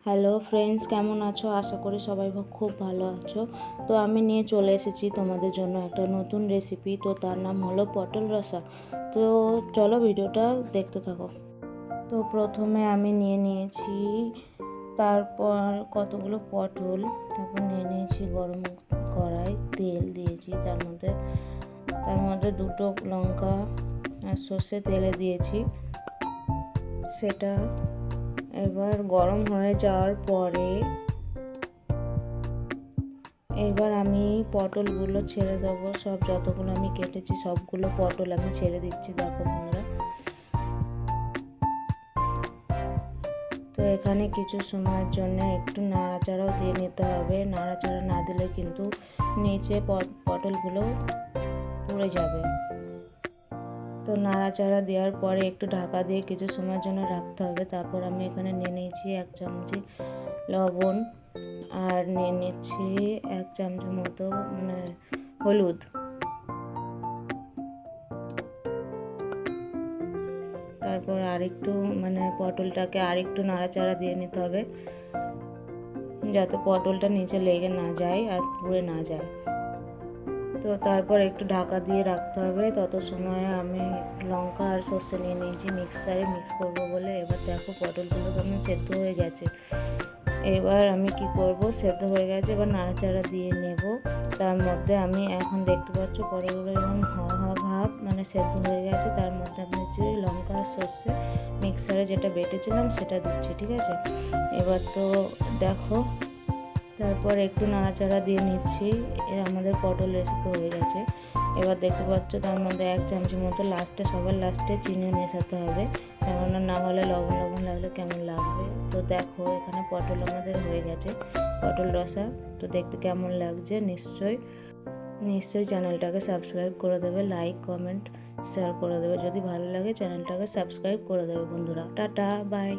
Hello friends, কেমন আছো? আশা করি সবাই খুব ভালো আছো। তো আমি নিয়ে চলে এসেছি তোমাদের জন্য একটা নতুন রেসিপি। তো তার নাম হলো পটল রসা। তো চলো ভিডিওটা দেখতে থাকো। তো প্রথমে আমি নিয়ে নিয়েছি, তারপর কতগুলো পটল, তারপর নিয়ে নিয়েছি গরম কড়াই, তেল দিয়েছি, তার মধ্যে দুটো লঙ্কা আর সর্ষে তেলে দিয়েছি। সেটা এবার গরম হয়ে যাওয়ার পরে এবার আমি পটলগুলো ছেড়ে দেবো। সব যতগুলো আমি কেটেছি সবগুলো পটল আমি ছেড়ে দিচ্ছি। দেখো বন্ধুরা, তো এখানে কিছু সময়ের জন্য একটু নাড়াচাড়াও দিয়ে নিতে হবে। নাড়াচাড়া না দিলে কিন্তু নিচে পটলগুলো পুড়ে যাবে। তো নাড়াচাড়া দেওয়ার পরে একটু ঢাকা দিয়ে কিছু সময়ের জন্য রাখতে হবে। তারপর আমি এখানে নিয়ে নিয়েছি 1 চামচ লবণ, আর নিয়ে নিচ্ছি 1 চামচ মতো হলুদ। তারপর আরেকটু পটলটাকে আরেকটু নাড়াচাড়া দিয়ে নিতে হবে, যাতে পটলটা নিচে লেগে না যায় আর পুড়ে না যায়। তো তারপর একটু ঢাকা দিয়ে রাখতে হবে। তত সময়ে আমি লঙ্কা আর সর্ষে নিয়ে নিয়েছি, মিক্সারে মিক্স করবো বলে। এবার দেখো পটলগুলো কেমন সেদ্ধ হয়ে গেছে। এবার আমি কি করব, সেদ্ধ হয়ে গেছে, এবার নাড়াচাড়া দিয়ে নেব। তার মধ্যে আমি এখন দেখতে পাচ্ছ পটলগুলো যখন হাওয়া ভাব সেদ্ধ হয়ে গেছে, তার মধ্যে আমি হচ্ছে লঙ্কা আর সর্ষে মিক্সারে যেটা বেটেছিলাম সেটা দিচ্ছি, ঠিক আছে। এবার তো দেখো, তারপর একটু নাড়াচাড়া দিয়ে নিচ্ছি। আমাদের পটল রেসিপি হয়ে গেছে। এবার দেখতে পাচ্ছ তার মধ্যে 1 চামচ মতো সবার লাস্টে চিনি মেশাতে হবে, কেননা না হলে লবণ লবণ লাগলে কেমন লাগবে। তো দেখো এখানে পটল আমাদের হয়ে গেছে, পটল রসা। তো দেখতে কেমন লাগছে নিশ্চয়ই চ্যানেলটাকে সাবস্ক্রাইব করে দেবে, লাইক কমেন্ট শেয়ার করে দেবে। যদি ভালো লাগে চ্যানেলটাকে সাবস্ক্রাইব করে দেবে বন্ধুরা। Tata, by.